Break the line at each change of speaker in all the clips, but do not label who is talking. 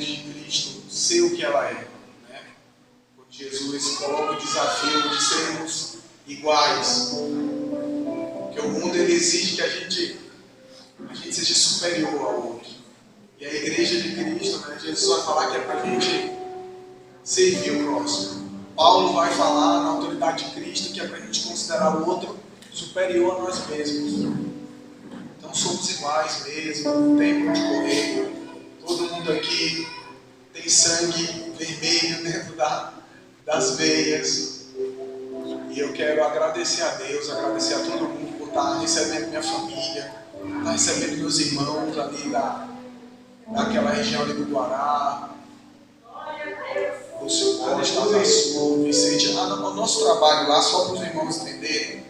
de Cristo ser o que ela é, né? Quando Jesus coloca o desafio de sermos iguais, porque o mundo ele exige que a gente seja superior ao outro. E a igreja de Cristo, né? Jesus vai falar que é para a gente servir o próximo. Paulo vai falar na autoridade de Cristo que é para a gente considerar o outro superior a nós mesmos. Então somos iguais mesmo, não tem para onde correr. Todo mundo aqui tem sangue vermelho dentro das veias. E eu quero agradecer a Deus, agradecer a todo mundo por estar recebendo minha família, estar recebendo meus irmãos ali daquela região ali do Guará, Lúcio Costa, Azul, Vicente. O nosso trabalho lá, só para os irmãos entenderem,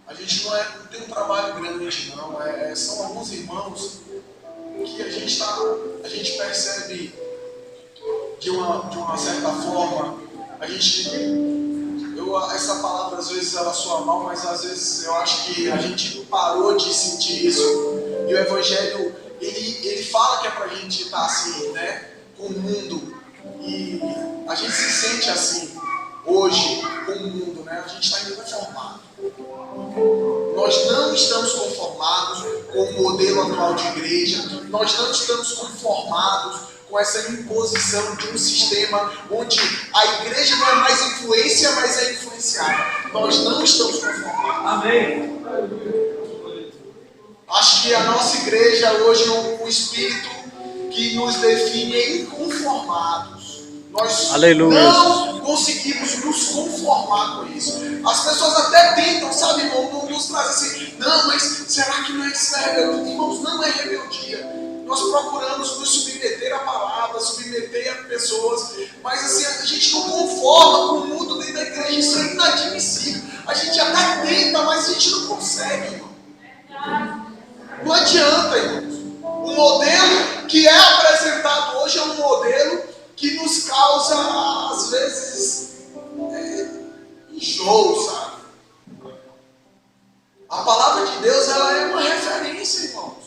a gente não tem um trabalho grande, não. São alguns irmãos que a gente percebe de uma certa forma, essa palavra às vezes ela soa mal, mas às vezes eu acho que a gente parou de sentir isso. E o Evangelho, ele fala que é pra gente estar assim, né, com o mundo. E a gente se sente assim hoje com o mundo, né? A gente está inconformado. Nós não estamos conformados com o modelo atual de igreja. Nós não estamos conformados com essa imposição de um sistema onde a igreja não é mais influência, mas é influenciada. Nós não estamos conformados.
Amém.
Acho que a nossa igreja hoje é um espírito que nos define inconformados. Nós
Aleluia.
não conseguimos nos conformar com isso. As pessoas até tentam, sabe, irmão, nos trazem assim, não, mas será que não é isso, é rebeldia? Irmãos, não é rebeldia. Nós procuramos nos submeter à palavra, submeter a pessoas, mas assim, a gente não conforma com o mundo dentro da igreja, isso é inadmissível. A gente até tenta, mas a gente não consegue, irmão. Não adianta, irmãos. O modelo que é apresentado hoje é um modelo que nos causa, às vezes, enjoo, sabe? A palavra de Deus, ela é uma referência, irmãos.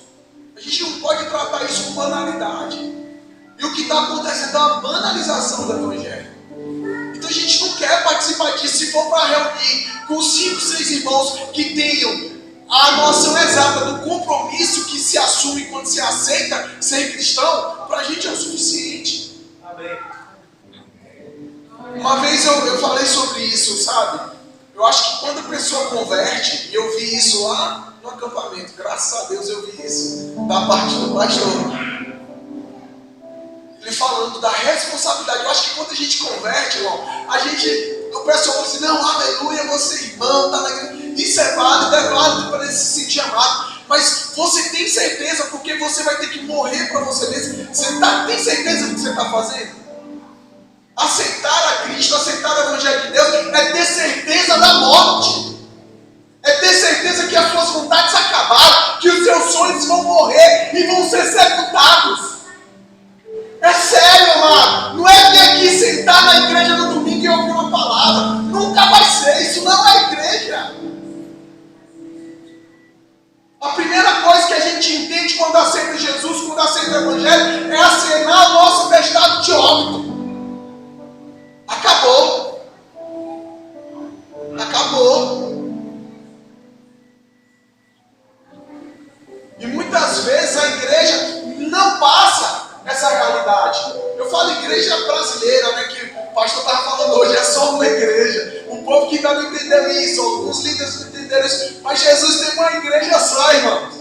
A gente não pode tratar isso com banalidade. E o que está acontecendo é uma banalização do Evangelho. Então a gente não quer participar disso. Se for para reunir com 5, 6 irmãos que tenham a noção exata do compromisso que se assume quando se aceita ser cristão, para a gente é o suficiente. Uma vez eu falei sobre isso, sabe? Eu acho que quando a pessoa converte, e eu vi isso lá no acampamento, graças a Deus eu vi isso da parte do pastor. Ele falando da responsabilidade. Eu acho que quando a gente converte, irmão, o pessoal fala assim, não, aleluia, você é irmão, tá na igreja. Isso é válido para ele se sentir amado. Mas você tem certeza, porque você vai ter que morrer para você mesmo. Você tem certeza do que você está fazendo? Aceitar a Cristo, aceitar o Evangelho de Deus, é ter certeza da morte. É ter certeza que as suas vontades acabaram, que os seus sonhos vão morrer e vão ser sepultados. É sério, amado. Não é vir aqui sentar na igreja no domingo e ouvir uma palavra. Nunca vai ser. Isso não é igreja. A primeira coisa que a gente entende quando aceita Jesus, quando aceita o Evangelho, é assinar o nosso atestado de óbito. Acabou. Acabou. E muitas vezes a igreja não passa essa realidade. Eu falo igreja brasileira, né, que o pastor estava falando hoje, é só uma igreja. O povo que ainda não entendeu isso, alguns líderes não entenderam isso, mas Jesus tem uma igreja só, irmãos.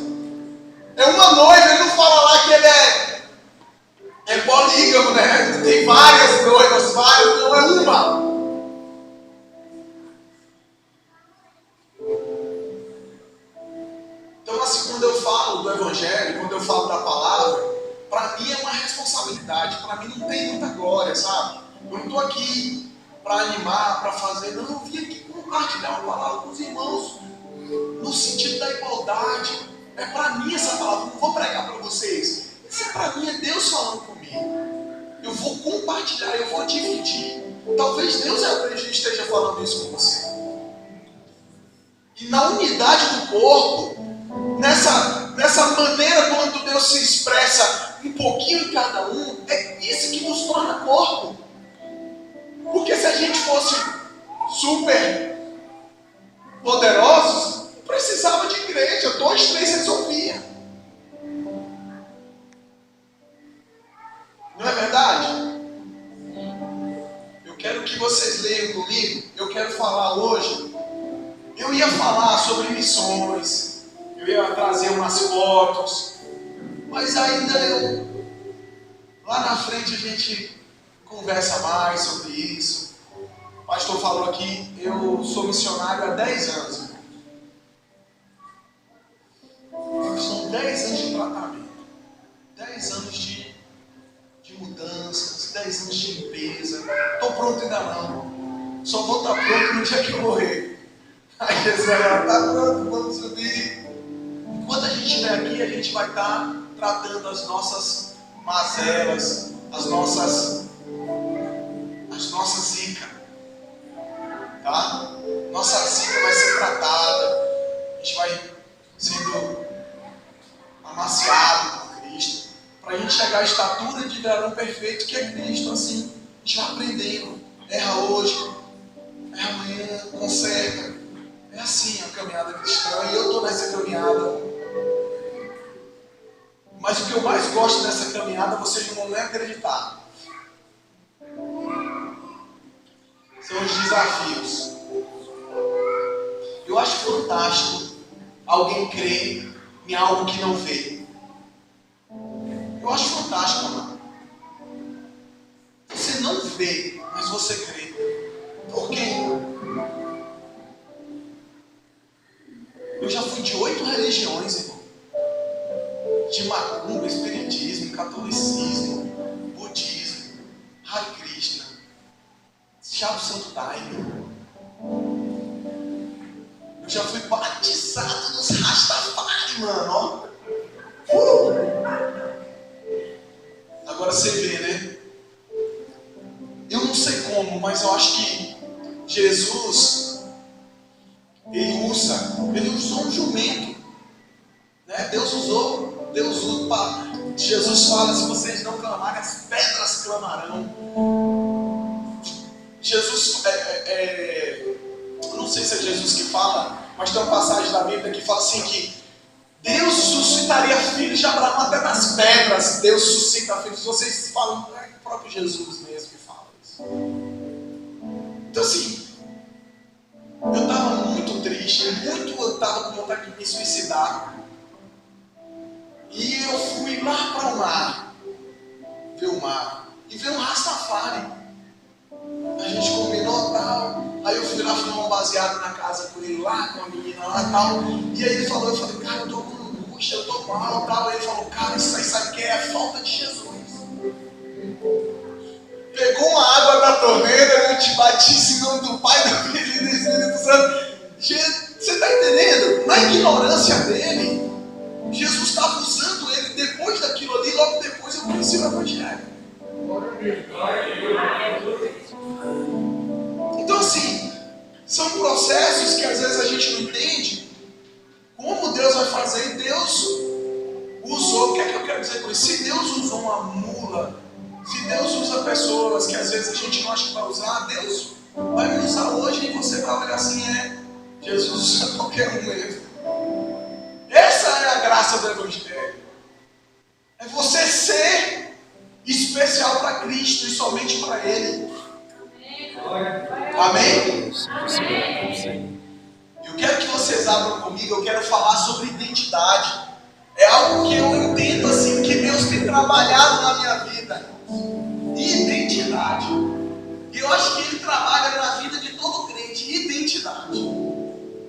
É uma noiva, ele não fala lá que ele é polígamo, né? Tem várias noivas, não é uma. Então assim, quando eu falo do Evangelho, quando eu falo da palavra, para mim é uma responsabilidade, para mim não tem muita glória, sabe? Eu não estou aqui para animar, para fazer, não, eu vim aqui compartilhar uma palavra com os irmãos, no sentido da igualdade. É para mim essa palavra, eu não vou pregar para vocês. Isso é para mim, é Deus falando comigo. Eu vou compartilhar, eu vou dividir. Talvez Deus esteja falando isso com você. E na unidade do corpo, nessa maneira quando Deus se expressa um pouquinho em cada um, é isso que nos torna corpo. Porque se a gente fosse super poderosos, não precisava de igreja, 2, 3 resolvia. Não é verdade? Eu quero que vocês leiam comigo. Eu quero falar hoje. Eu ia falar sobre missões, eu ia trazer umas fotos, mas ainda lá na frente a gente conversa mais sobre isso. O pastor falou aqui, eu sou missionário há 10 anos. São 10 anos de tratamento, 10 anos de mudanças, 10 anos de limpeza. Estou pronto ainda não. Só vou estar pronto no dia que eu morrer. Aí Jesus vai lá, está pronto, vamos subir. Enquanto a gente estiver aqui, a gente vai estar tratando as nossas mazelas, as nossas zika. Tá? Nossa zika vai ser tratada. A gente vai sendo amaciado por Cristo. Para a gente chegar à estatura de varão perfeito que é Cristo. Assim, a gente vai aprendendo. Erra hoje, erra amanhã, conserta. É assim a caminhada cristã. E eu estou nessa caminhada. Mas o que eu mais gosto dessa caminhada, vocês não vão nem acreditar. São os desafios. Eu acho fantástico alguém crer em algo que não vê. Eu acho fantástico, amado. Você não vê, mas você crê. Por quê? Eu já fui de 8 religiões, irmão. De macumba, espiritismo, catolicismo, budismo, Hare Krishna, Chave Santo Daime. Eu já fui batizado nos Rastafari, mano, ó. Agora você vê, né? Eu não sei como, mas eu acho que Jesus, ele usou um jumento, né? Deus usa. Jesus fala, se vocês não clamarem, as pedras clamarão. Jesus, eu não sei se é Jesus que fala, mas tem uma passagem da Bíblia que fala assim que Deus suscitaria filhos de Abraão até das pedras. Deus suscita filhos. Vocês falam, é o próprio Jesus mesmo que fala isso. Então assim, eu estava muito triste, eu estava com vontade de me suicidar. E eu fui lá para o mar, ver o mar, e ver um Rastafari. A gente combinou tal. Aí eu fui lá fumar um baseado na casa com ele lá, com a menina lá e tal. E aí ele falou, eu falei, cara, eu tô com angústia, eu tô mal e tal. Aí ele falou, cara, isso aí sabe o que é? A falta de Jesus. Pegou uma água da torneira, eu te bati em nome do Pai, do Filho e do Espírito Santo. Você está entendendo? Na ignorância dele, Jesus estava usando ele. Depois daquilo ali, logo depois eu conheci o Evangelho. Então assim, são processos que às vezes a gente não entende como Deus vai fazer. E Deus usou, o que é que eu quero dizer com isso? Se Deus usou uma mula, se Deus usa pessoas que às vezes a gente não acha que vai usar, Deus vai me usar hoje e você vai olhar assim, Jesus usa qualquer um mesmo. Essa é a graça do Evangelho. É você ser especial para Cristo e somente para Ele. Amém? Eu quero que vocês abram comigo, eu quero falar sobre identidade. É algo que eu entendo assim, que Deus tem trabalhado na minha vida. Identidade. E eu acho que Ele trabalha na vida de todo crente. Identidade.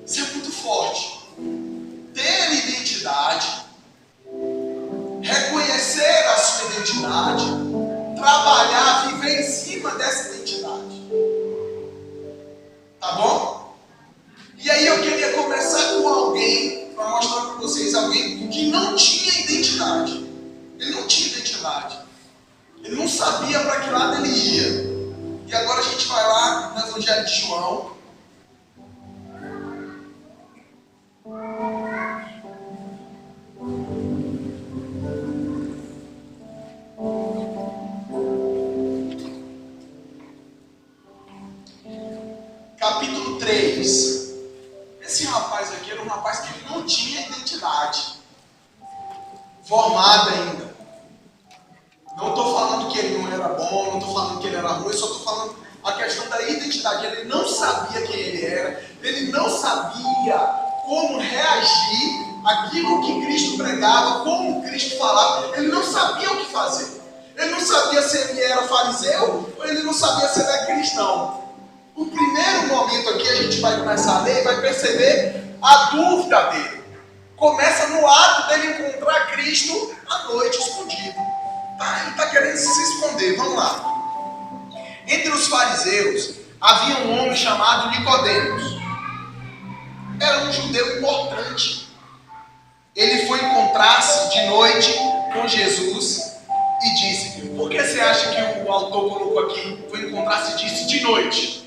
Isso é muito forte. Ter identidade, reconhecer a sua identidade, trabalhar, viver em cima dessa identidade. Tá bom? E aí eu queria começar com alguém, para mostrar para vocês alguém que não tinha identidade. Ele não tinha identidade. Ele não sabia para que lado ele ia. E agora a gente vai lá no Evangelho de João. capítulo 3. Esse rapaz aqui era um rapaz que ele não tinha identidade formada ainda. Não estou falando que ele não era bom, não estou falando que ele era ruim, eu só estou falando a questão da identidade. Ele não sabia quem ele era, ele não sabia como reagir àquilo que Cristo pregava, como Cristo falava, ele não sabia o que fazer. Ele não sabia se ele era fariseu ou ele não sabia se ele era cristão. O primeiro momento aqui, a gente vai começar a ler e vai perceber a dúvida dele. Começa no ato dele encontrar Cristo à noite, escondido. Ele está querendo se esconder. Vamos lá. Entre os fariseus, havia um homem chamado Nicodemos. Era um judeu importante. Ele foi encontrar-se de noite com Jesus e disse: por que você acha que o autor colocou aqui? Foi encontrar-se e disse de noite.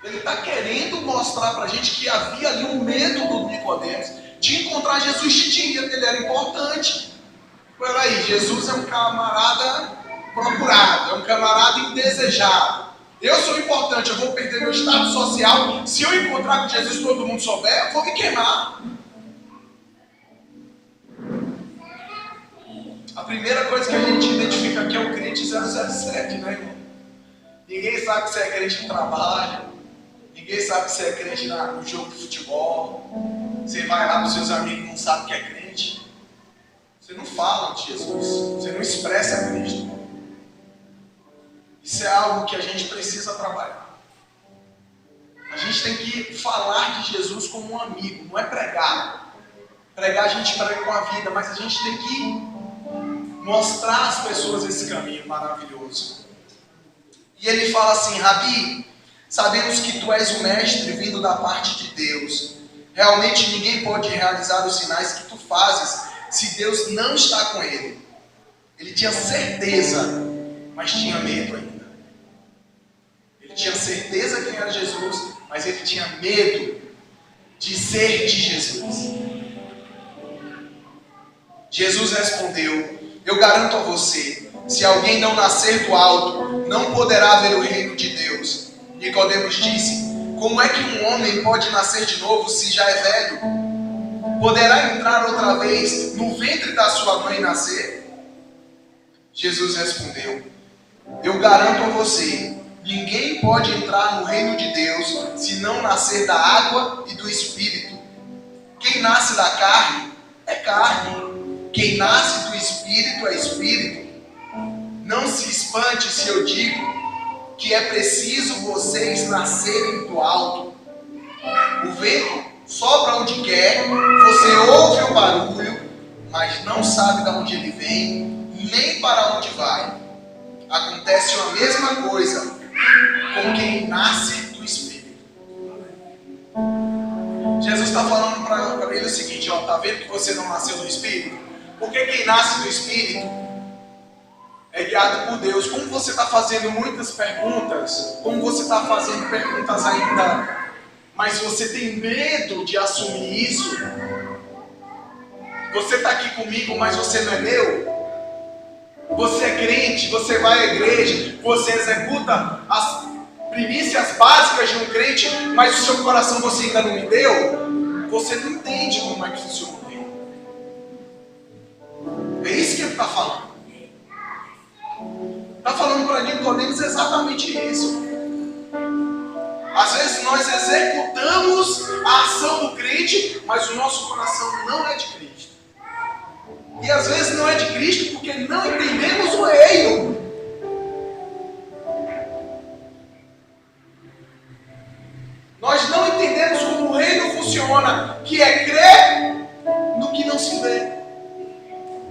Ele está querendo mostrar para a gente que havia ali um medo do Nicodemos de encontrar Jesus de dia. Ele era importante. Peraí, Jesus é um camarada procurado, é um camarada indesejado. Eu sou importante, eu vou perder meu status social. Se eu encontrar com Jesus e todo mundo souber, eu vou me queimar. A primeira coisa que a gente identifica aqui é o crente 007, né, irmão? Ninguém sabe que você é crente no trabalho. Ninguém sabe que você é crente no jogo de futebol. Você vai lá para os seus amigos e não sabe que é crente. Você não fala de Jesus. Você não expressa Cristo. Isso é algo que a gente precisa trabalhar. A gente tem que falar de Jesus como um amigo, não é pregar. Pregar a gente prega com a vida, mas a gente tem que mostrar às pessoas esse caminho maravilhoso. E ele fala assim: Rabi, sabemos que tu és o mestre vindo da parte de Deus. Realmente ninguém pode realizar os sinais que tu fazes se Deus não está com ele. Ele tinha certeza, mas tinha medo ainda. Ele tinha certeza quem era Jesus, mas ele tinha medo de ser de Jesus. Jesus respondeu: eu garanto a você, se alguém não nascer do alto, não poderá ver o reino de Deus. Nicodemos disse: como é que um homem pode nascer de novo se já é velho? Poderá entrar outra vez no ventre da sua mãe e nascer? Jesus respondeu: eu garanto a você, ninguém pode entrar no reino de Deus se não nascer da água e do Espírito. Quem nasce da carne é carne. Quem nasce do Espírito é Espírito. Não se espante se eu digo que é preciso vocês nascerem do alto. O vento sopra onde quer, você ouve o barulho, mas não sabe de onde ele vem, nem para onde vai. Acontece a mesma coisa com quem nasce do Espírito. Jesus está falando para ele o seguinte: está vendo que você não nasceu do Espírito? Porque quem nasce do Espírito é guiado por Deus. Como você está fazendo muitas perguntas, como você está fazendo perguntas ainda, mas você tem medo de assumir isso, você está aqui comigo, mas você não é meu. Você é crente, você vai à igreja, você executa as primícias básicas de um crente, mas o seu coração você ainda não me deu. Você não entende como é que funciona o reino. É isso que ele está falando. Está falando para Nicodemos exatamente isso. Às vezes nós executamos a ação do crente, mas o nosso coração não é de Cristo. E às vezes não é de Cristo porque não entendemos o reino. Nós não entendemos como o reino funciona, que é crer no que não se vê.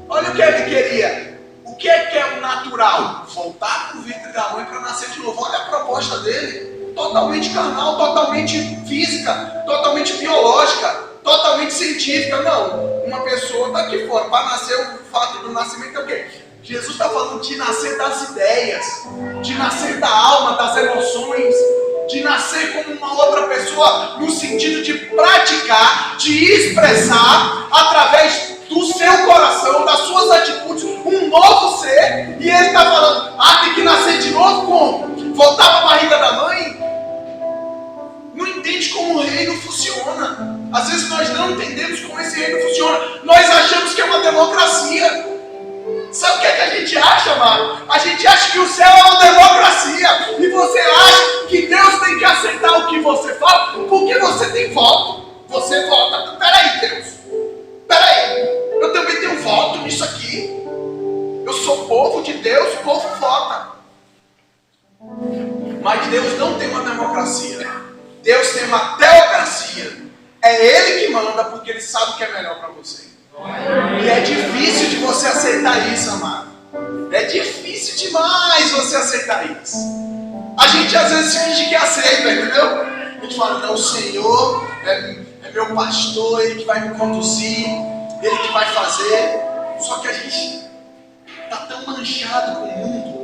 Olha o que ele queria. O que é o natural? Voltar para o ventre da mãe para nascer de novo. Olha a proposta dele. Totalmente carnal, totalmente física, totalmente biológica, totalmente científica. Não, uma pessoa está aqui fora. Para nascer, o fato do nascimento é o quê? Jesus está falando de nascer das ideias, de nascer da alma, das emoções, de nascer como uma outra pessoa, no sentido de praticar, de expressar, através do seu coração, das suas atitudes, um novo ser. E ele está falando: tem que nascer de novo como? Voltar para a barriga da Às vezes nós não entendemos como esse reino funciona. Nós achamos que é uma democracia. Sabe o que é que a gente acha, mano? A gente acha que o céu é uma democracia. E você acha que Deus tem que aceitar o que você fala porque você tem voto. Você vota. Peraí, Deus. Peraí. Eu também tenho voto nisso aqui. Eu sou povo de Deus, o povo vota. Mas Deus não tem uma democracia. Deus tem uma teocracia. É Ele que manda porque Ele sabe o que é melhor para você. E é difícil de você aceitar isso, amado. É difícil demais você aceitar isso. A gente às vezes finge que aceita, entendeu? A gente fala, não, o Senhor é meu pastor, Ele que vai me conduzir, Ele que vai fazer. Só que a gente está tão manchado com o mundo.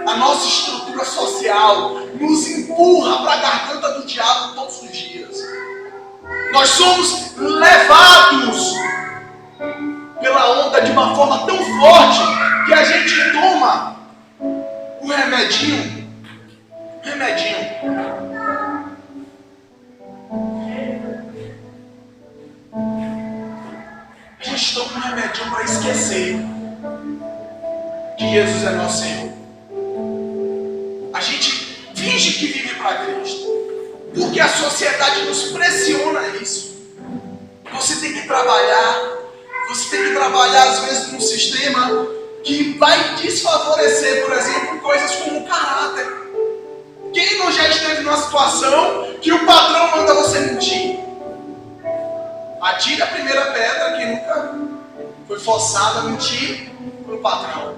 A nossa estrutura social nos empurra para a garganta do diabo todos os dias. Nós somos levados pela onda de uma forma tão forte que a gente toma o remedinho. A gente toma um remedinho para esquecer que Jesus é nosso Senhor. A gente finge que vive para Cristo, porque a sociedade nos pressiona a isso. Você tem que trabalhar às vezes num sistema que vai desfavorecer, por exemplo, coisas como o caráter. Quem não já esteve numa situação que o patrão manda você mentir? Atire a primeira pedra que nunca foi forçado a mentir pelo patrão.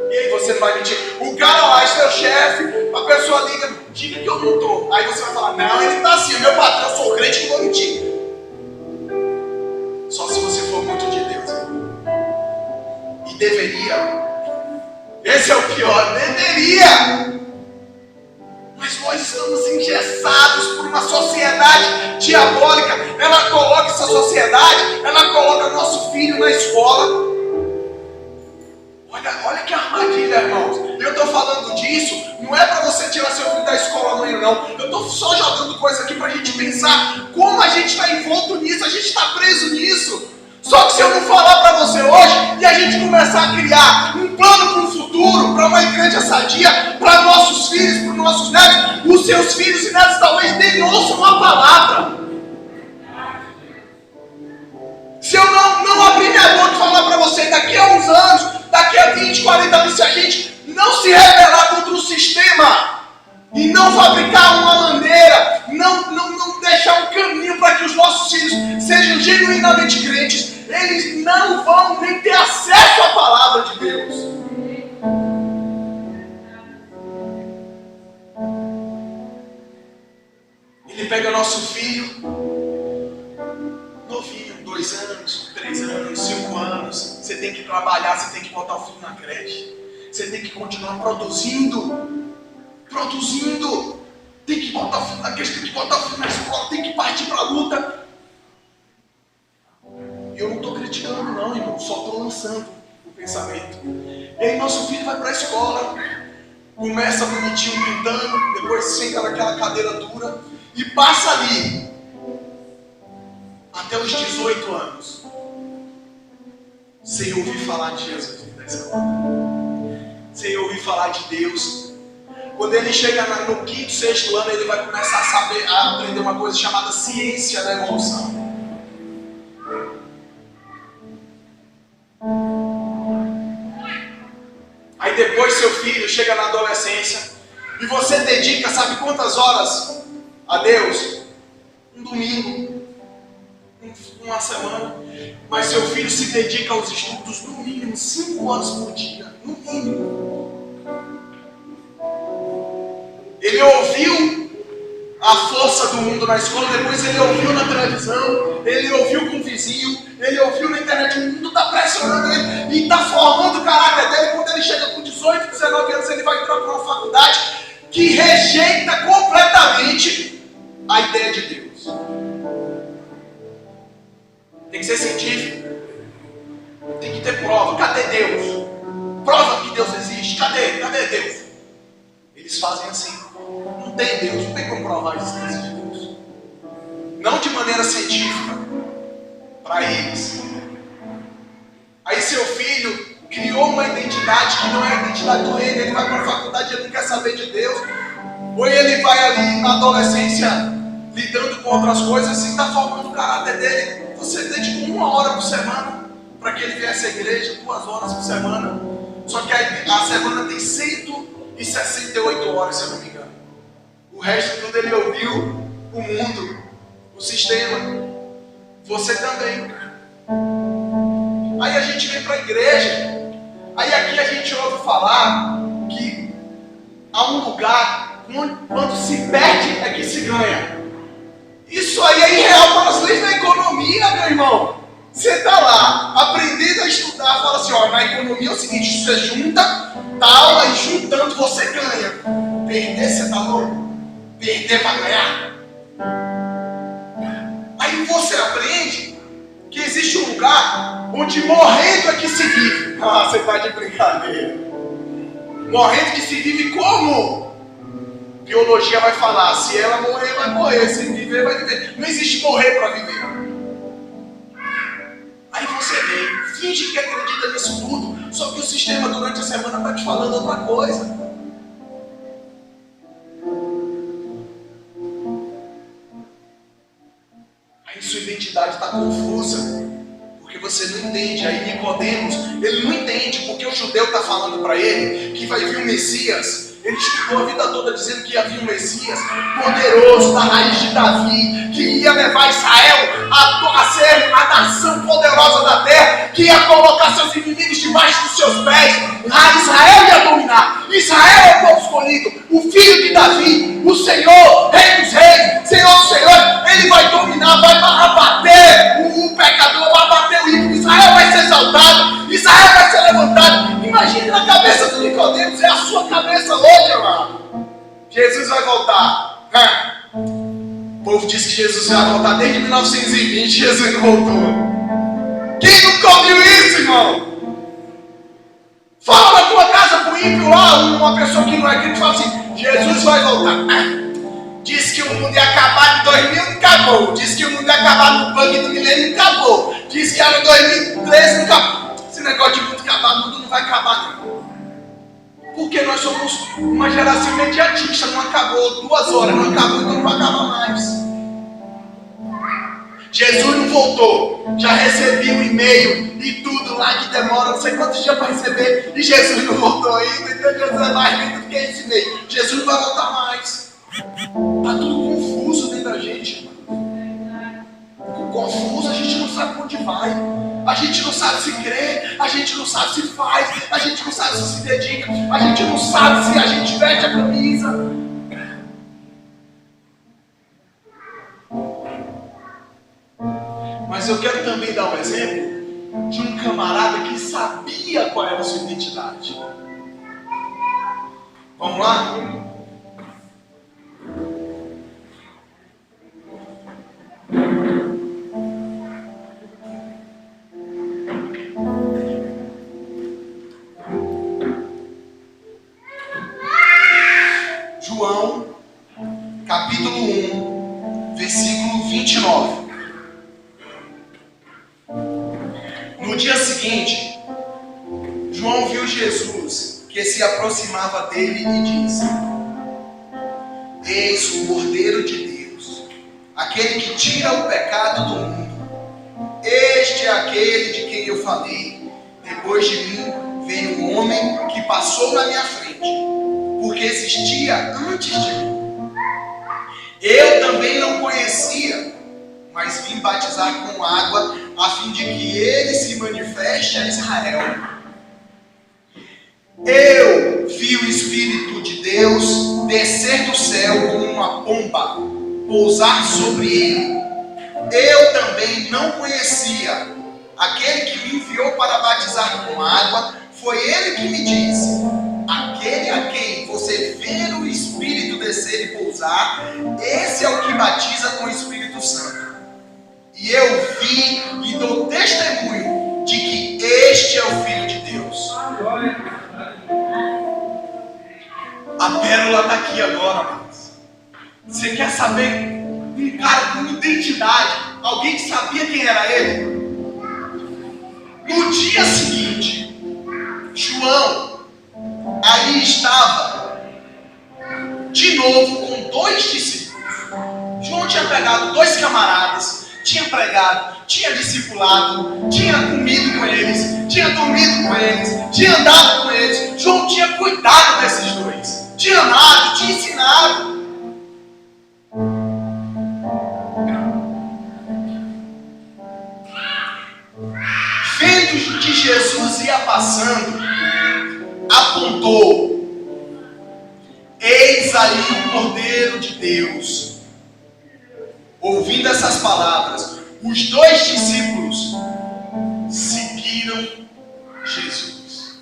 E aí você não vai mentir. O cara lá é seu chefe, a pessoa liga, diga que eu não estou. Aí você vai falar, não, ele está assim, meu patrão, eu sou crente, não vou mentir. Só se você for muito de Deus. E deveria. Esse é o pior, deveria. Mas nós estamos engessados por uma sociedade diabólica. Ela coloca essa sociedade, ela coloca nosso filho na escola. Olha que armadilha, irmãos. Eu estou falando disso, não é para você tirar seu filho da escola amanhã, não. Eu estou só jogando coisa aqui para a gente pensar como a gente está envolto nisso, a gente está preso nisso. Só que se eu não falar para você hoje e a gente começar a criar um plano para o futuro, para uma igreja sadia, para nossos filhos, para os nossos netos, os seus filhos e netos talvez nem ouçam a palavra. Se eu não abrir minha boca e falar para você daqui a uns anos, daqui a 20, 40 anos, se a gente não se rebelar contra o sistema e não fabricar uma maneira, não deixar um caminho para que os nossos filhos sejam genuinamente crentes, eles não vão nem ter acesso à palavra de Deus. Ele pega nosso filho, novinho, 2 anos, 3 anos, 5 anos. Você tem que trabalhar, você tem que botar o filho na creche. Você tem que continuar produzindo. Tem que botar o filho na creche, tem que botar o filho na escola, tem que partir para a luta. E eu não estou criticando não, irmão, só estou lançando o pensamento. E aí nosso filho vai para a escola, começa bonitinho pintando, depois senta naquela cadeira dura e passa ali até os 18 anos sem ouvir falar de Jesus na escola, sem ouvir falar de Deus. Quando ele chega no 5º, 6º ano, ele vai começar a aprender uma coisa chamada ciência da evolução. Aí depois seu filho chega na adolescência e você dedica, sabe quantas horas a Deus? Um domingo, uma semana. Mas seu filho se dedica aos estudos no mínimo 5 horas por dia, no mínimo. Ele ouviu a força do mundo na escola, depois ele ouviu na televisão, ele ouviu com o vizinho, ele ouviu na internet, o mundo está pressionando ele e está formando o caráter dele. Quando ele chega com 18, 19 anos, ele vai entrar para uma faculdade que rejeita completamente a ideia de Deus. Tem que ser científico, tem que ter prova. Cadê Deus? Prova que Deus existe. Cadê Deus? Eles fazem assim. Não tem Deus, não tem como provar a existência de Deus. não de maneira científica, para eles. Aí seu filho criou uma identidade que não é a identidade do reino. Ele vai para a faculdade, ele não quer saber de Deus. Ou ele vai ali na adolescência lidando com outras coisas e está formando o caráter dele. Você dedica 1 hora por semana para que ele viesse à igreja, 2 horas por semana. Só que a semana tem 168 horas, se eu não me engano. O resto tudo ele ouviu o mundo, o sistema. Você também. Aí a gente vem para a igreja. Aí aqui a gente ouve falar que há um lugar quando se perde é que se ganha. Isso aí é irreal para as leis da economia, meu irmão. Você está lá, aprendendo a estudar, fala assim, ó, na economia é o seguinte, você junta, tal, e juntando você ganha. Perder, você está louco? Perder para ganhar? Aí você aprende que existe um lugar onde morrendo é que se vive. Ah, você está de brincadeira. Morrendo que se vive como? Biologia vai falar, se ela morrer, vai morrer, se viver, vai viver. Não existe morrer para viver. Aí você vem, finge que acredita nisso tudo, só que o sistema durante a semana está te falando outra coisa. Aí sua identidade está confusa, porque você não entende. Aí Nicodemos, ele não entende porque o judeu está falando para ele que vai vir o Messias. Ele estudou a vida toda dizendo que havia um Messias poderoso, da raiz de Davi, que ia levar Israel a ser a nação poderosa da terra, que ia colocar seus inimigos debaixo dos seus pés. Israel ia dominar. Israel é o povo escolhido, o filho de Davi, o Senhor, Rei dos Reis, Senhor dos Senhores. Ele vai dominar, vai abater o pecador, vai abater o ímpio. Israel vai ser exaltado, Israel vai ser levantado. Imagine na cabeça do Nicodemos, é a sua cabeça hoje, irmão. Jesus vai voltar. O povo diz que Jesus vai voltar desde 1920, Jesus não voltou. Quem nunca ouviu isso, irmão? Fala na tua casa pro ímpio lá, uma pessoa que não é crente, fala assim, Jesus vai voltar. Diz que o mundo ia acabar em 2000, não acabou. Diz que o mundo ia acabar no bug do milênio, não acabou. Diz que era em 2013, não acabou. Esse negócio de mundo acabar, o mundo não vai acabar, não. Porque nós somos uma geração imediatista. Não acabou 2 horas, não acabou, então não vai acabar mais. Jesus não voltou. Já recebi um e-mail e tudo lá que demora não sei quantos dias para receber. E Jesus não voltou ainda. Então Jesus é mais lindo do que esse e-mail. Jesus não vai voltar mais. Está tudo confuso dentro da gente. Confuso, a gente não sabe onde vai. A gente não sabe se crê, a gente não sabe se faz, a gente não sabe se dedica, a gente não sabe se a gente veste a camisa. Mas eu quero também dar um exemplo de um camarada que sabia qual era a sua identidade. Vamos lá? João, capítulo 1, versículo 29. No dia seguinte, João viu Jesus que se aproximava dele e disse: Eis o Cordeiro de Deus, aquele que tira o pecado do mundo. Este é aquele de quem eu falei. Depois de mim veio um homem que passou na minha frente, porque existia antes de mim. Eu também não conhecia, mas vim batizar com água, a fim de que ele se manifeste a Israel. Eu vi o Espírito de Deus descer do céu como uma pomba, pousar sobre ele. Eu também não conhecia. Aquele que me enviou para batizar com água, foi ele que me disse: aquele a quem você vê o Espírito descer e pousar, esse é o que batiza com o Espírito Santo. E eu vi e dou testemunho de que este é o Filho de Deus. A pérola está aqui agora, amados. Você quer saber
um cara com identidade, alguém que sabia quem era ele. No dia seguinte, João aí estava de novo com 2 discípulos. João tinha pegado 2 camaradas, tinha pregado, tinha discipulado, tinha comido com eles, tinha dormido com eles, tinha andado com eles. João tinha cuidado desses 2, tinha amado, tinha ensinado. Vendo que Jesus ia passando, apontou: eis aí o Cordeiro de Deus. Ouvindo essas palavras, os 2 discípulos seguiram Jesus.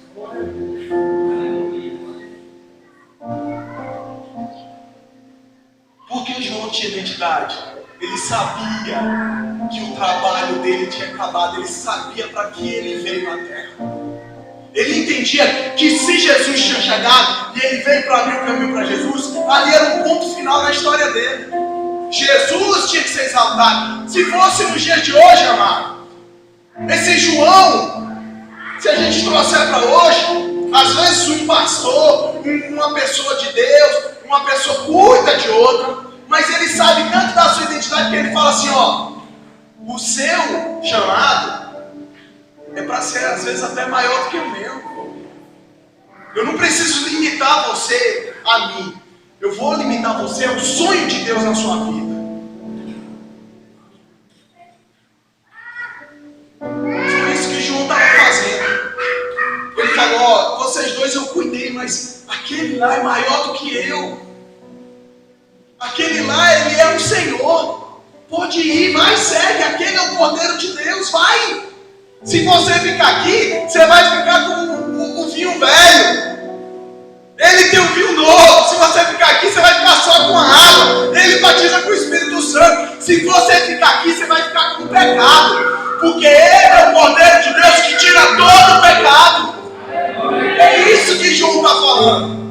Porque João tinha identidade. Ele sabia que o trabalho dele tinha acabado. Ele sabia para que ele veio na terra. Ele entendia que se Jesus tinha chegado e ele veio para abrir o caminho para Jesus, ali era um ponto final na história dele. Jesus tinha que ser exaltado. Se fosse nos dias de hoje, amado, esse João, se a gente trouxer para hoje, às vezes um pastor, uma pessoa de Deus, uma pessoa cuida de outra, mas ele sabe tanto da sua identidade que ele fala assim: ó, o seu chamado é para ser às vezes até maior do que o meu. Eu não preciso limitar você a mim. Eu vou limitar você ao sonho de Deus na sua vida. Foi isso que João estava fazendo. Ele falou: ó, vocês 2 eu cuidei, mas aquele lá é maior do que eu. Aquele lá, ele é o Senhor. Pode ir, vai, segue. Aquele é o Cordeiro de Deus, vai. Se você ficar aqui, você vai ficar com o vinho velho. Ele tem o vinho novo. Se você ficar aqui, você vai ficar só com a água. Ele batiza com o Espírito Santo. Se você ficar aqui, você vai ficar com o pecado. Porque ele é o Cordeiro de Deus que tira todo o pecado. É isso que João está falando.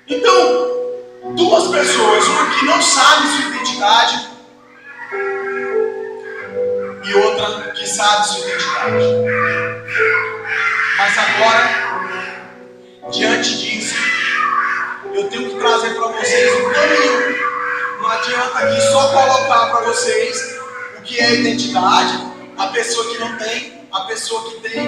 Então, 2 pessoas, uma que não sabe sua identidade e outra que sabe sua identidade. Mas agora, diante disso, eu tenho que trazer para vocês um caminho. Não adianta aqui só colocar para vocês o que é identidade, a pessoa que não tem, a pessoa que tem.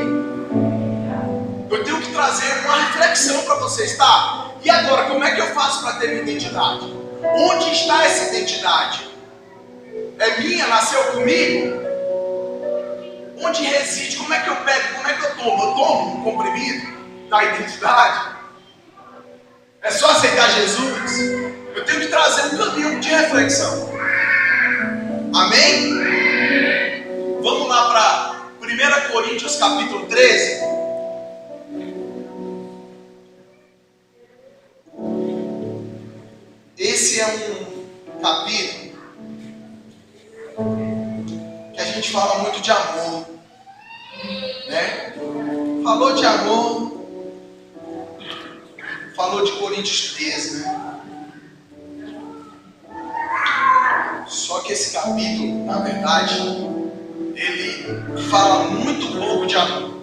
Eu tenho que trazer uma reflexão para vocês, tá? E agora, como é que eu faço para ter minha identidade? Onde está essa identidade? É minha? Nasceu comigo? Onde reside? Como é que eu pego? Como é que eu tomo? Eu tomo um comprimido da identidade? É só aceitar Jesus? Eu tenho que trazer um caminho de reflexão. Amém? Vamos lá para 1 Coríntios capítulo 13. Esse é um capítulo que a gente fala muito de amor, né? Falou de amor, falou de Coríntios 13, né? Só que esse capítulo, na verdade, ele fala muito pouco de amor.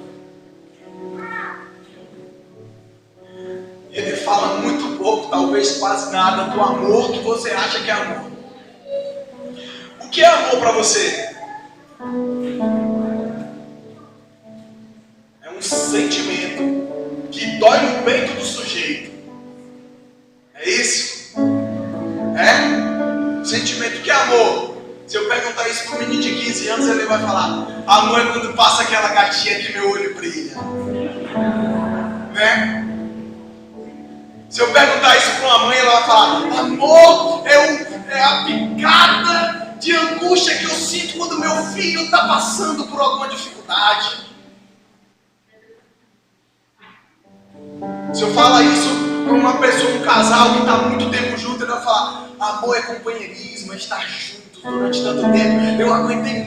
Ele fala muito pouco, talvez quase nada, do amor que você acha que é amor. O que é amor para você? É um sentimento que dói no peito do sujeito. É isso? É? Sentimento que é amor. Se eu perguntar isso para um menino de 15 anos, ele vai falar: amor é quando passa aquela gatinha que meu olho brilha. Né? Se eu perguntar isso para uma mãe, ela vai falar: amor é a picada de angústia que eu sinto quando meu filho está passando por alguma dificuldade. Se eu falar isso para uma pessoa, um casal que está muito tempo junto, ele vai falar: amor é companheirismo, é estar juntos durante tanto tempo. Eu aguentei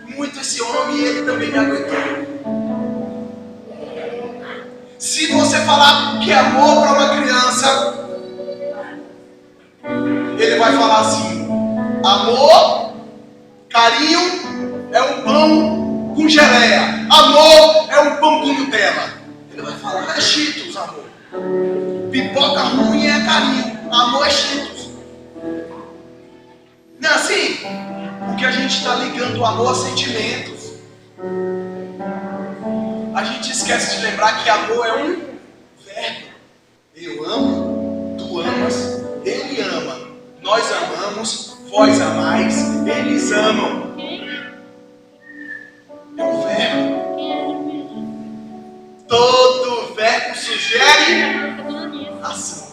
muito esse homem e ele também me aguentou. Se você você falar que é amor para uma criança, ele vai falar assim: amor, carinho é um pão com geleia, amor é um pão com Nutella. Ele vai falar: é Cheetos, amor. Pipoca ruim é carinho, amor é Cheetos. Não é assim? Porque a gente está ligando o amor a sentimentos. A gente esquece de lembrar que amor é um verbo. Eu amo, tu amas, ele ama, nós amamos, vós amais, eles amam. É um verbo. Todo verbo sugere ação.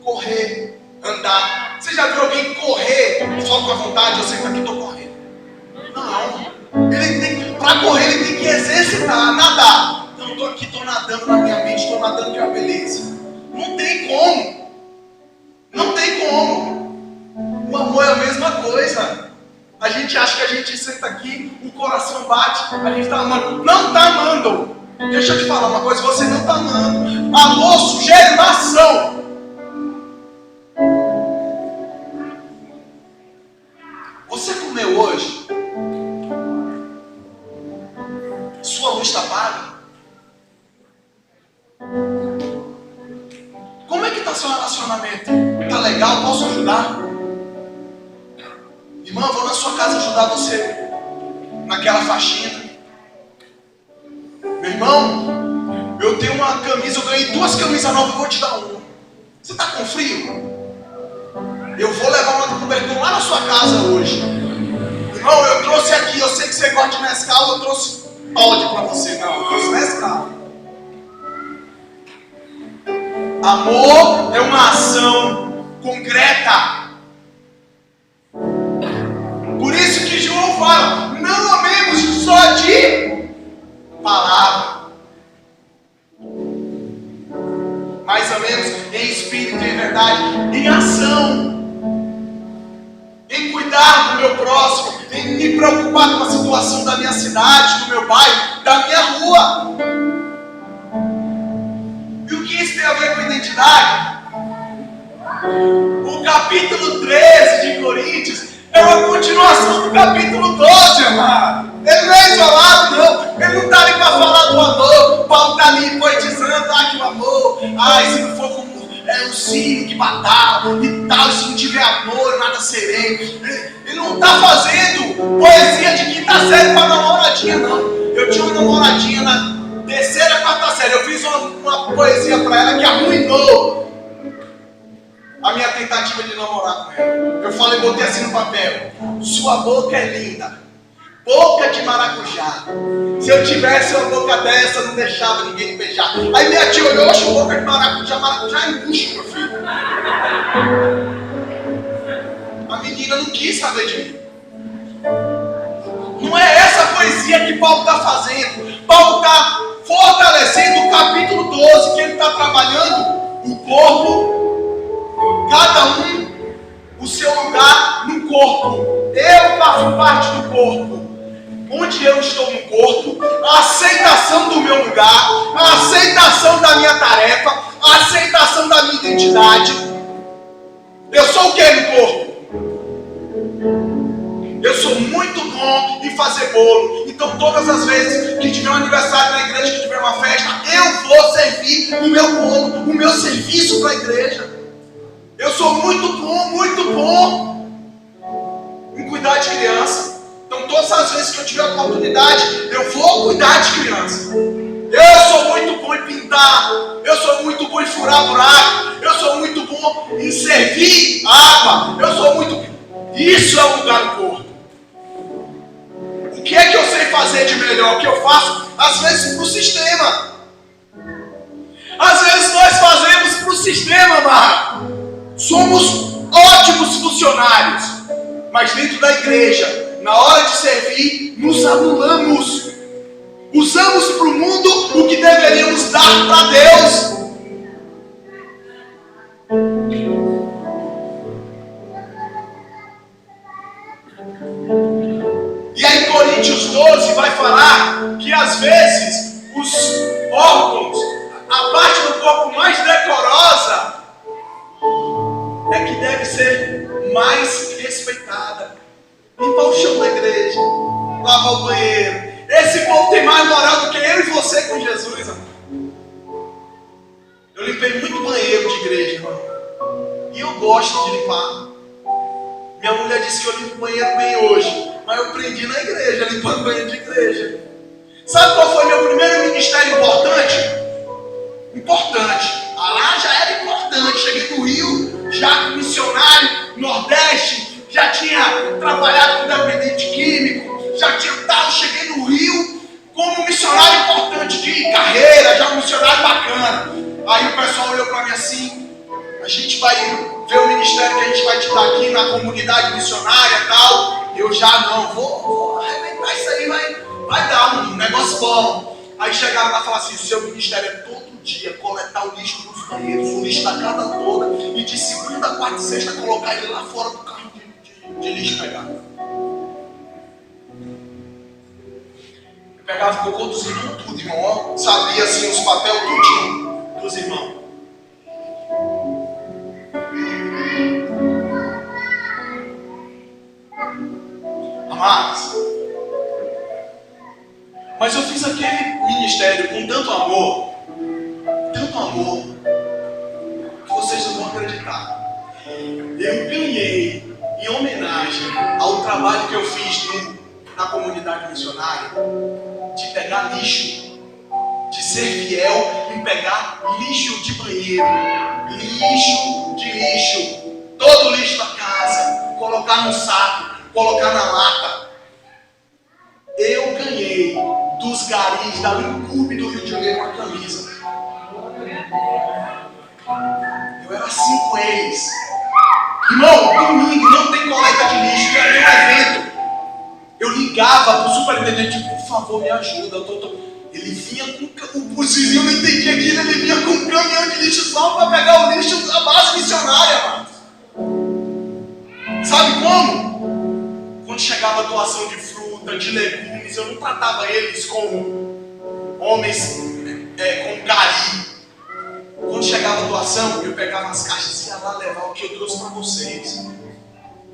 Correr, andar. Você já viu alguém correr só com a vontade? Eu sei que aqui estou correndo. Não. Para correr ele tem que exercitar, nadar. Não, estou aqui, estou nadando na minha mente, estou nadando que é uma beleza. Não tem como. Não tem como. O amor é a mesma coisa. A gente acha que a gente senta aqui, o coração bate, a gente está amando. Não está amando. Deixa eu te falar uma coisa, você não está amando. Amor sugere uma ação. Você comeu hoje? Sua luz está paga? Como é que está seu relacionamento? Está legal? Posso ajudar? Irmã, vou na sua casa ajudar você naquela faxina. Meu irmão, eu tenho uma camisa, eu ganhei 2 camisas novas, eu vou te dar uma. Você está com frio? Eu vou levar uma cobertura lá na sua casa hoje. Irmão, eu trouxe aqui, eu sei que você gosta de Nescau, eu trouxe Todd para você. Não, eu trouxe Nescau. Amor é uma ação concreta. Por isso que João fala: não amemos só de palavra, mas amemos em espírito e em verdade, em ação, em cuidar do meu próximo, em me preocupar com a situação da minha cidade, do meu bairro, da minha rua. E o que isso tem a ver com identidade? O capítulo 13 de Coríntios é uma continuação do capítulo 12, amado. Ele não é isolado, não. Ele não está ali para falar do amor. Paulo está ali poetizando: que o amor, se não for como o sino que batal e tal, se não tiver amor, nada serei. Ele não está fazendo poesia de quinta série para namoradinha, não. Eu tinha uma namoradinha na 3ª, 4ª série. Eu fiz uma poesia para ela que arruinou a minha tentativa de namorar com ela. Eu falei, botei assim no papel: sua boca é linda, boca de maracujá. Se eu tivesse uma boca dessa, eu não deixava ninguém me beijar. Aí minha tia olhou: oxe, boca de maracujá, maracujá é bucho, meu filho. A menina não quis saber de mim. Não é essa poesia que Paulo está fazendo. Paulo está fortalecendo o capítulo 12, que ele está trabalhando o corpo, cada um o seu lugar no corpo. Eu faço parte do corpo. Onde eu estou no corpo, a aceitação do meu lugar, a aceitação da minha tarefa, a aceitação da minha identidade. Eu sou o que no corpo? Eu sou muito bom em fazer bolo. Então todas as vezes que tiver um aniversário na igreja, que tiver uma festa, eu vou servir o meu bolo, o meu serviço para a igreja. Eu sou muito bom em cuidar de criança. Então todas as vezes que eu tiver oportunidade, eu vou cuidar de criança. Eu sou muito bom em pintar. Eu sou muito bom em furar buraco. Eu sou muito bom em servir água. Eu sou muito... Isso é o lugar do corpo. O que é que eu sei fazer de melhor? O que eu faço, às vezes, para o sistema. Às vezes nós fazemos para o sistema, Marco. Somos ótimos funcionários. Mas dentro da igreja, na hora de servir, nos anulamos. Usamos para o mundo o que deveríamos dar para Deus. E aí Coríntios 12 vai falar que às vezes os órgãos, a parte mais respeitada. Limpar o chão da igreja, lavar o banheiro. Esse povo tem mais moral do que eu e você com Jesus, amor. Eu limpei muito banheiro de igreja, irmão. E eu gosto de limpar. Minha mulher disse que eu limpo o banheiro bem hoje, mas eu aprendi na igreja, limpando banheiro de igreja. Sabe qual foi meu primeiro ministério importante? Importante. Lá já era importante. Cheguei no Rio, já como missionário, Nordeste, já tinha trabalhado com dependente químico, já tinha tal. Cheguei no Rio como um missionário importante de carreira, já um missionário bacana. Aí o pessoal olhou para mim assim: a gente vai ver o ministério que a gente vai te dar aqui na comunidade missionária e tal. Eu já não, vou arrebentar isso aí, vai dar um negócio bom. Aí chegaram lá e falaram assim: o seu ministério é todo dia coletar o lixo dos banheiros, o lixo da casa toda, e de segunda, quarta e sexta colocar ele lá fora do carro de lixo pegado. Eu pegava e cocô dos irmãos tudo, irmão. Sabia assim os papéis tudinho dos irmãos. Amados, mas eu fiz aquele ministério com tanto amor, que vocês não vão acreditar. Eu ganhei, em homenagem ao trabalho que eu fiz na comunidade missionária, de pegar lixo, de ser fiel em pegar lixo de banheiro, lixo de lixo, todo o lixo da casa, colocar no saco, colocar na lata. Eu ganhei dos garis da Lincube do Rio de Janeiro uma camisa. Eu era assim com eles. Irmão, domingo não tem coleta de lixo, ia ter um evento. Eu ligava pro superintendente: por favor, me ajuda. Ele vinha com o vizinho, não entendia aquilo, ele vinha com um caminhão de lixo só para pegar o lixo da base missionária, mano. Sabe como? Quando chegava a doação de fruta, de legumes, eu não tratava eles como homens com gari. Quando chegava a doação, eu pegava as caixas e ia lá levar o que eu trouxe para vocês.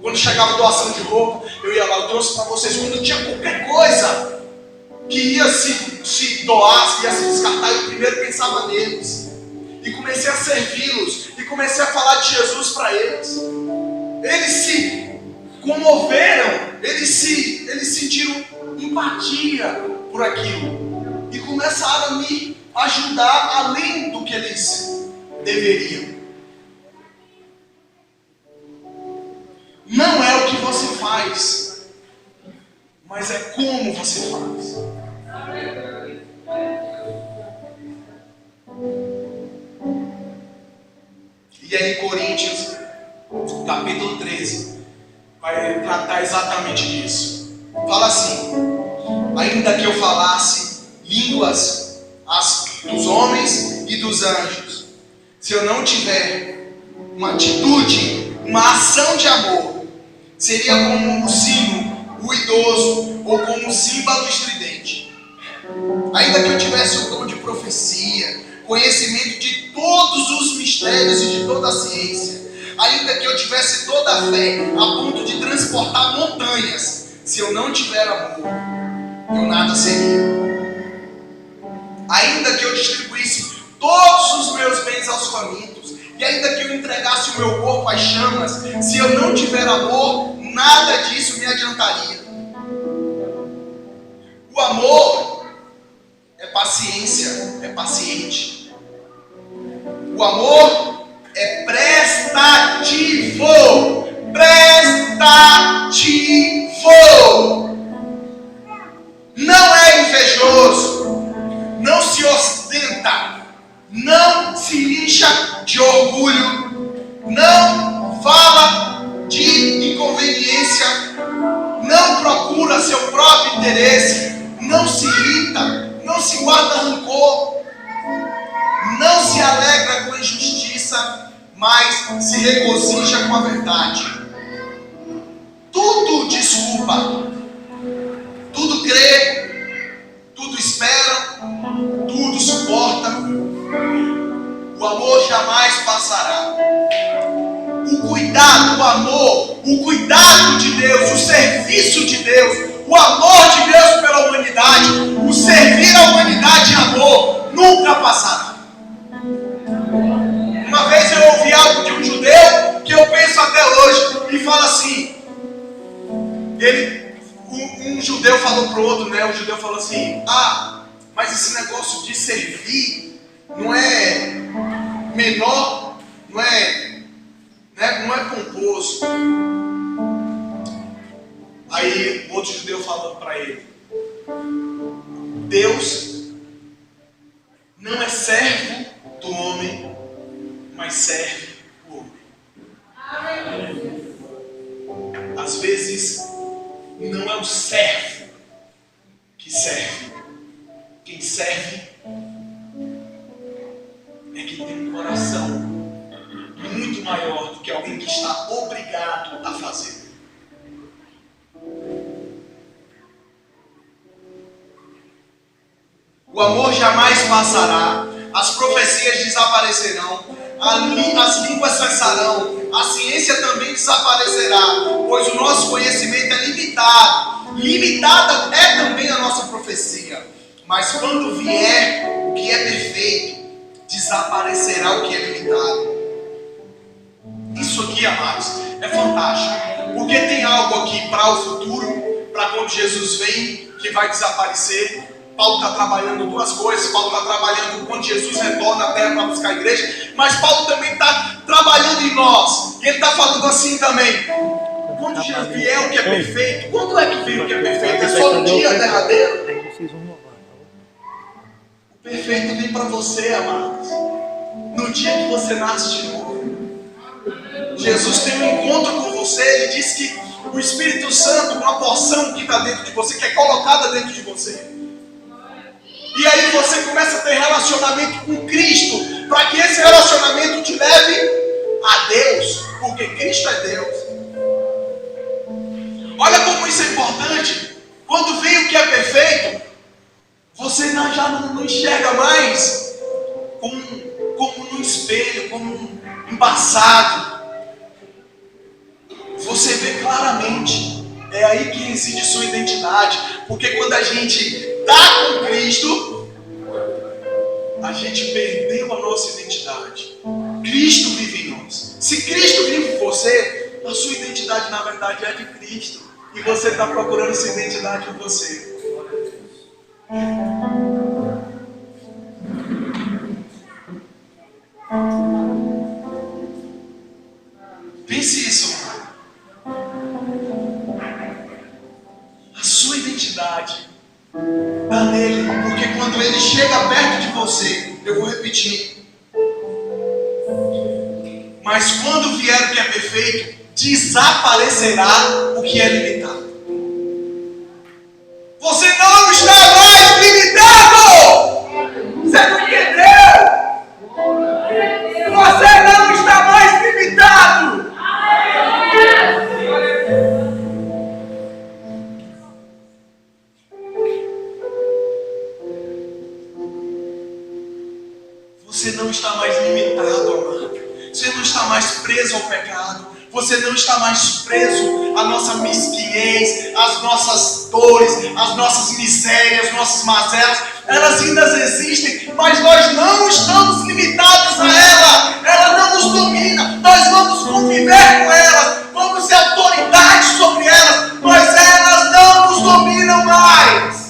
Quando chegava a doação de roupa, eu ia lá, eu trouxe para vocês. Quando tinha qualquer coisa que ia se doar, ia se descartar, eu primeiro pensava neles. E comecei a servi-los. E comecei a falar de Jesus para eles. Eles se comoveram. Eles sentiram empatia por aquilo. E começaram a me ajudar além do que eles deveriam. Não é o que você faz, mas é como você faz. E aí em Coríntios, capítulo 13, vai tratar exatamente disso. Fala assim: ainda que eu falasse línguas dos homens e dos anjos, se eu não tiver uma atitude, uma ação de amor, seria como um sino ruidoso ou como um símbolo estridente. Ainda que eu tivesse o dom de profecia, conhecimento de todos os mistérios e de toda a ciência, ainda que eu tivesse toda a fé a ponto de transportar montanhas, se eu não tiver amor, eu nada seria. Ainda que eu distribuísse todos os meus bens aos famintos, e ainda que eu entregasse o meu corpo às chamas, se eu não tiver amor, nada disso me adiantaria. O amor é paciência, é paciente. O amor é prestativo. Não é invejoso, não se ostenta, não se incha de orgulho, não fala de inconveniência, não procura seu próprio interesse, não se irrita, não se guarda rancor, não se alegra com a injustiça, mas se regozija com a verdade. Tudo desculpa, tudo crê, tudo espera, tudo suporta. O amor jamais passará. O cuidado, o amor o cuidado de Deus, o serviço de Deus, o amor de Deus pela humanidade, o servir a humanidade em amor, nunca passará. Uma vez eu ouvi algo de um judeu que eu penso até hoje, e fala assim, um judeu falou para o outro, né? O judeu falou assim, mas esse negócio de servir não é menor, não é pomposo. Aí outro judeu falou para ele, Deus não é servo do homem, mas serve o homem. Às vezes não é o servo que serve. Quem serve é quem tem um coração muito maior do que alguém que está obrigado a fazer. O amor jamais passará, as profecias desaparecerão, as línguas cessarão, a ciência também desaparecerá, pois o nosso conhecimento é limitado. Limitada é também a nossa profecia. Mas quando vier o que é perfeito, desaparecerá o que é limitado. Isso aqui, amados, é fantástico. Porque tem algo aqui para o futuro, para quando Jesus vem, que vai desaparecer. Paulo está trabalhando duas coisas. Paulo está trabalhando quando Jesus retorna à terra para buscar a igreja. Mas Paulo também está trabalhando em nós. E ele está falando assim também. Quando já vier o que é perfeito, quando é que vem o que é perfeito? É só no dia derradeiro? O perfeito vem para você, amados. No dia que você nasce de novo. Jesus tem um encontro com você. Ele diz que o Espírito Santo, uma porção que está dentro de você, que é colocada dentro de você. E aí você começa a ter relacionamento com Cristo, para que esse relacionamento te leve a Deus, porque Cristo é Deus. Olha como isso é importante. Quando vem o que é perfeito, você já não enxerga mais como num espelho, como embaçado. Você vê claramente. É aí que reside sua identidade. Porque quando a gente está com Cristo, a gente perdeu a nossa identidade. Cristo vive em nós. Se Cristo vive em você, a sua identidade na verdade é de Cristo. E você está procurando sua identidade em você. Pense isso, mano. A sua identidade está nele, porque quando ele chega perto de você, eu vou repetir, mas quando vier o que é perfeito, desaparecerá o que é limitado. Você não está mais limitado! Você não entendeu? Você não está mais limitado! Você não está mais limitado, amado. Você não está mais preso ao pecado. Você não está mais preso à nossa mesquinhez, às nossas dores, às nossas misérias, às nossas mazelas. Elas ainda existem, mas nós não estamos limitados a ela. Ela não nos domina. Nós vamos conviver com elas. Vamos ter autoridade sobre elas, mas elas não nos dominam mais.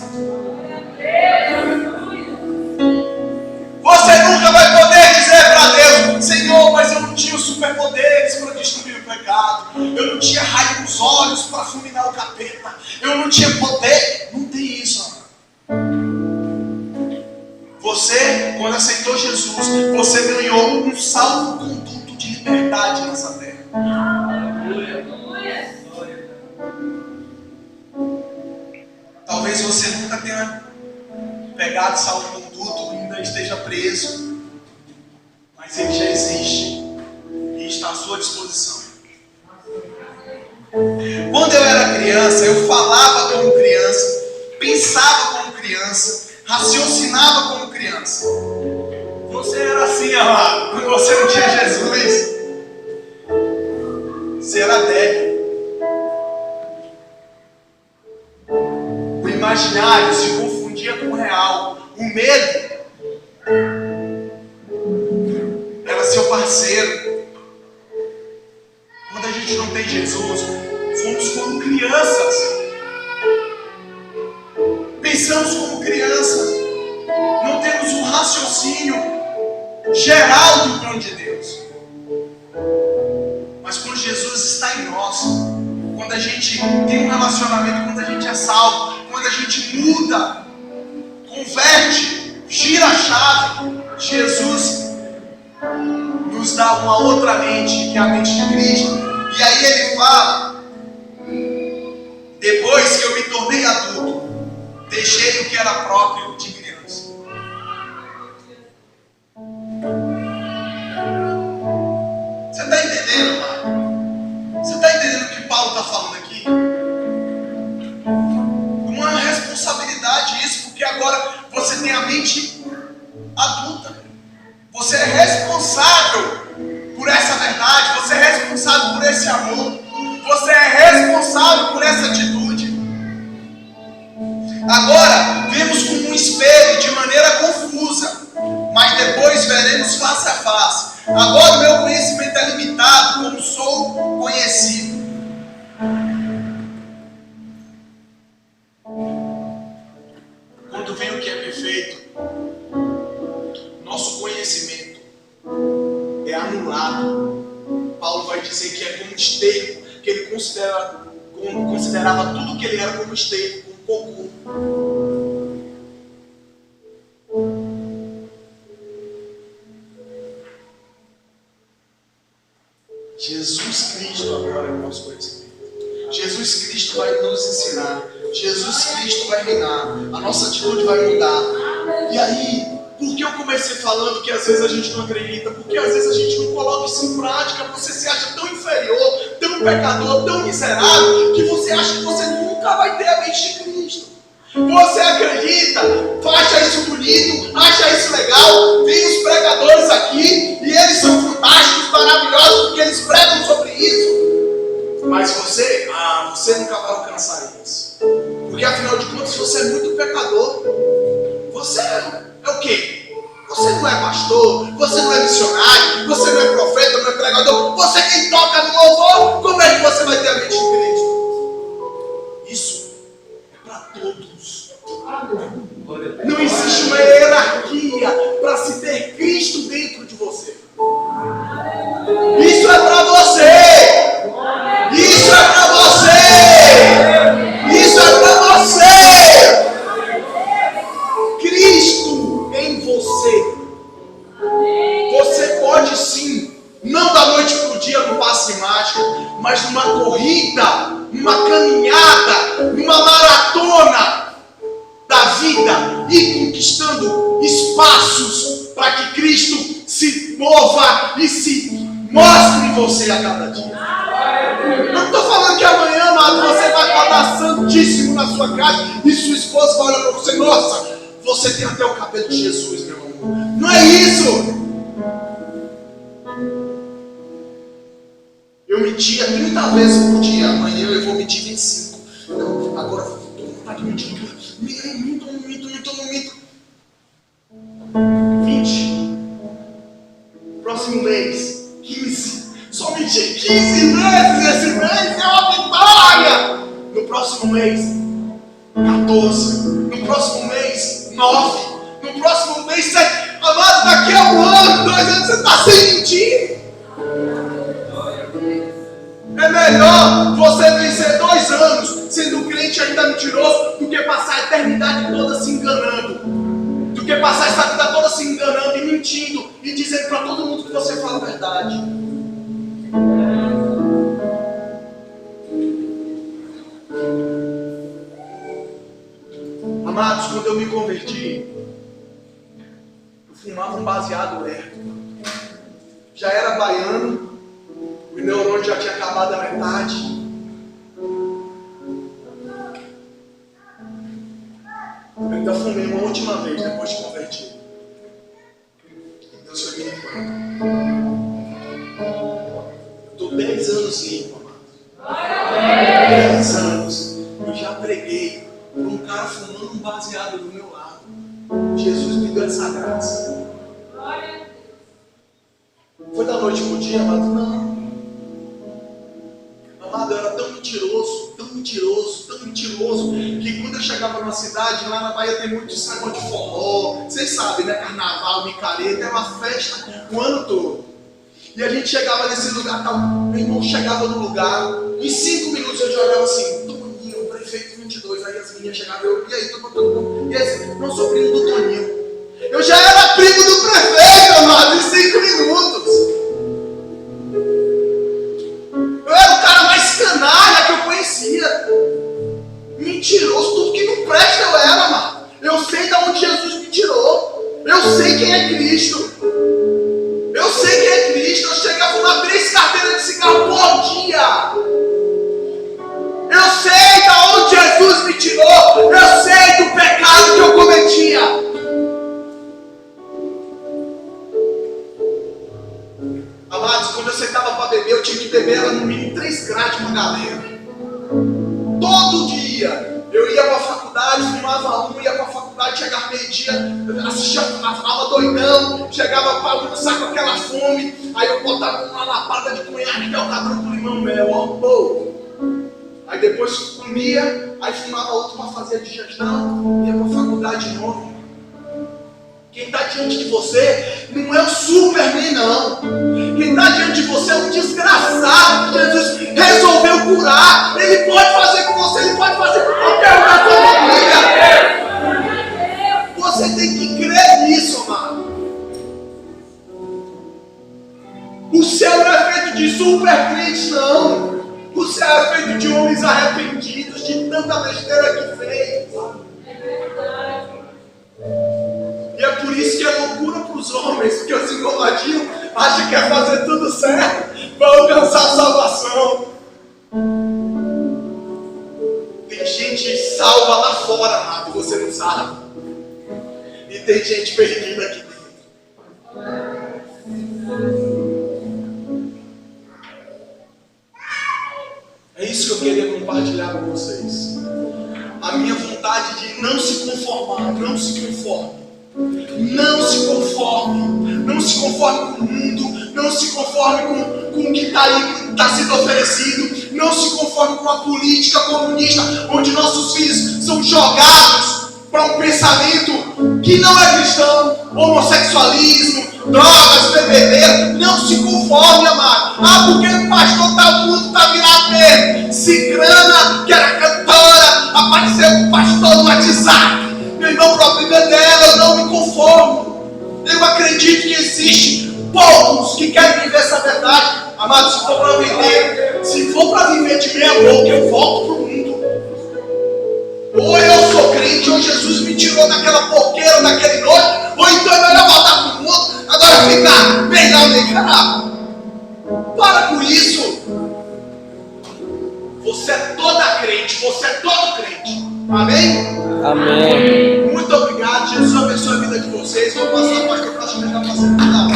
Você nunca vai poder dizer para Deus: Senhor, mas eu não tinha superpoderes para destruir o pecado. Eu não tinha raio nos olhos para fulminar o capeta. Eu não tinha poder. Não tem isso, amado. Você, quando aceitou Jesus, você ganhou um salvo-conduto de liberdade nessa terra. Talvez você nunca tenha pegado salvo-conduto e ainda esteja preso, mas ele já existe e está à sua disposição. Quando eu era criança, eu falava como criança, pensava como criança, raciocinava como criança. Você era assim, amado, quando você não tinha Jesus. Você era débil. imaginário se confundia com o real. O medo era seu parceiro. Quando a gente não tem Jesus, somos como crianças. Pensamos como crianças. Não temos um raciocínio geral do plano de Deus. Mas quando Jesus está em nós, quando a gente tem um relacionamento, quando a gente é salvo, quando a gente muda, converte, gira a chave, Jesus nos dá uma outra mente, que é a mente de Cristo. E aí ele fala: depois que eu me tornei adulto, deixei o que era próprio de criança. Você está entendendo, mano? Você está entendendo o que Paulo está falando aqui? Uma responsabilidade isso, porque agora você tem a mente adulta. Você é responsável por essa verdade, você é responsável por esse amor, você é responsável por essa atitude. Agora, vemos como um espelho de maneira confusa, mas depois veremos face a face. Agora o meu conhecimento é limitado, como sou conhecido. Quando vem o que é perfeito, nosso conhecimento é anulado. Paulo vai dizer que é como esterco, que ele considerava tudo que ele era como esterco, como cocô. Jesus Cristo agora é o nosso conhecimento. Jesus Cristo vai nos ensinar. Jesus Cristo vai reinar. A nossa atitude vai mudar. E aí, por que eu comecei falando que às vezes a gente não acredita? Porque às vezes a gente não coloca isso em prática. Você se acha tão inferior, tão pecador, tão miserável, que você acha que você nunca vai ter a mente de Cristo. Você acredita, acha isso bonito, acha isso legal. Vem os pregadores aqui e eles são fantásticos, maravilhosos, porque eles pregam sobre isso. Mas você nunca vai alcançar isso. Porque afinal de contas você é muito pecador. Você é o quê? Você não é pastor, você não é missionário, você não é profeta, não é pregador. Você é quem toca no louvor. Como é que você vai ter a mente de Cristo? Isso é para todos. Não existe uma hierarquia para se ter Cristo dentro de você. Isso é para você. Isso é para você. Isso é para você. Cristo em você. Você pode sim, não da noite para o dia no passe mágico, mas numa corrida, numa caminhada, numa maratona da vida, e conquistando espaços para que Cristo se mova e se mostre em você a cada dia. Eu não estou falando que amanhã, amado, você vai acordar santíssimo na sua casa e sua esposa vai olhar para você: nossa, você tem até o cabelo de Jesus, meu amor. Não é isso. Eu mentia 30 vezes por dia, amanhã eu vou mentir 25. Não, agora eu estou com vontade de mentir. Não minto. 20. Próximo mês, 15. Só menti 15 vezes esse mês, é uma vitória. No próximo mês, 14. No próximo mês, 9. No próximo mês, 7. Amado, daqui a 1 ano, 2 anos, você está sem mentir. É melhor você vencer 2 anos sendo crente ainda mentiroso do que passar a eternidade toda se enganando. Do que passar essa vida toda se enganando e mentindo e dizendo para todo mundo que você fala a verdade. Amados, quando eu me converti, eu fumava um baseado lerdo. Já era baiano. O neurônio já tinha acabado a metade. Eu ainda fumei uma última vez depois de convertido. Deus foi me limpando. Eu estou 10 anos limpo, amado. 10 anos. Eu já preguei por um cara fumando um baseado do meu lado. Jesus me deu essa graça. Foi da noite pro dia, amado? Não. Amado, eu era tão mentiroso, que quando eu chegava numa cidade, lá na Bahia tem muito esse negócio de forró, vocês sabem, né? Carnaval, micareta, é uma festa o ano todo. E a gente chegava nesse lugar, tal, meu irmão chegava no lugar, em 5 minutos eu já olhava assim, Toninho, prefeito 22, aí as meninas chegavam, e aí, todo mundo, e aí, não sou primo do Toninho. Eu já era primo do prefeito, amado, em 5 minutos. Eu era o cara mais canalha que eu conhecia. Mentiroso, tudo que não presta eu era, amado. Eu sei de onde Jesus me tirou. Eu sei quem é Cristo. Eu sei quem é Cristo. Eu chegava a fumar 3 carteiras de cigarro por dia. Eu sei de onde Jesus me tirou. Eu sei do pecado que eu cometia. Amados, quando eu sentava para beber, eu tinha que beber ela no mínimo 3 grades de uma galera. Todo dia. Eu ia para a faculdade, fumava um, ia para a faculdade, chegava meio-dia, assistia a aula doidão, chegava para almoçar com aquela fome, aí eu botava uma lapada de cunhaque, que é o padrão do limão mel, ó. Aí depois comia, aí fumava outro para fazer a digestão, ia para a faculdade de novo. Quem está diante de você não é o Superman, não. Quem está diante de você é um desgraçado que Jesus resolveu curar. Ele pode fazer com você, ele pode fazer com qualquer um da sua família. Você tem que crer nisso, amado. O céu não é feito de super crentes, não. O céu é feito de homens arrependidos de tanta besteira que fez. E é por isso que é loucura para os homens, porque os engomadinhos acham que é fazer tudo certo para alcançar a salvação. Tem gente salva lá fora, amado, você não sabe. E tem gente perdida aqui dentro. É isso que eu queria compartilhar com vocês. A minha vontade de não se conformar, não se conforme. Não se conforme. Não se conforme com o mundo. Não se conforme com o que está aí, que está sendo oferecido. Não se conforme com a política comunista, onde nossos filhos são jogados para um pensamento que não é cristão. Homossexualismo, drogas, bebedeira. Não se conforme, amado. Porque o pastor tal mundo está virado mesmo. Cicrana, que era cantora, apareceu com o pastor no WhatsApp. Meu irmão, o problema é dela, eu não me conformo. Eu acredito que existe poucos que querem viver essa verdade. Amado, se for para viver de meia boca, eu volto para o mundo. Ou eu sou crente, ou Jesus me tirou daquela porqueira, daquele noite, ou então é melhor voltar para o mundo, agora ficar pegar. Para com isso. Você é toda crente, você é todo crente. Amém?
Amém.
Muito obrigado, Jesus abençoe a vida de vocês. Vou passar a pastor para chegar para a segunda aula.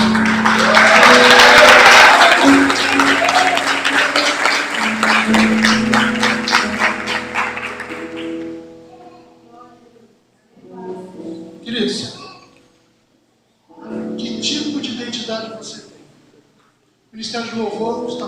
Queridos, que tipo de identidade você tem? O Ministério de Louvor está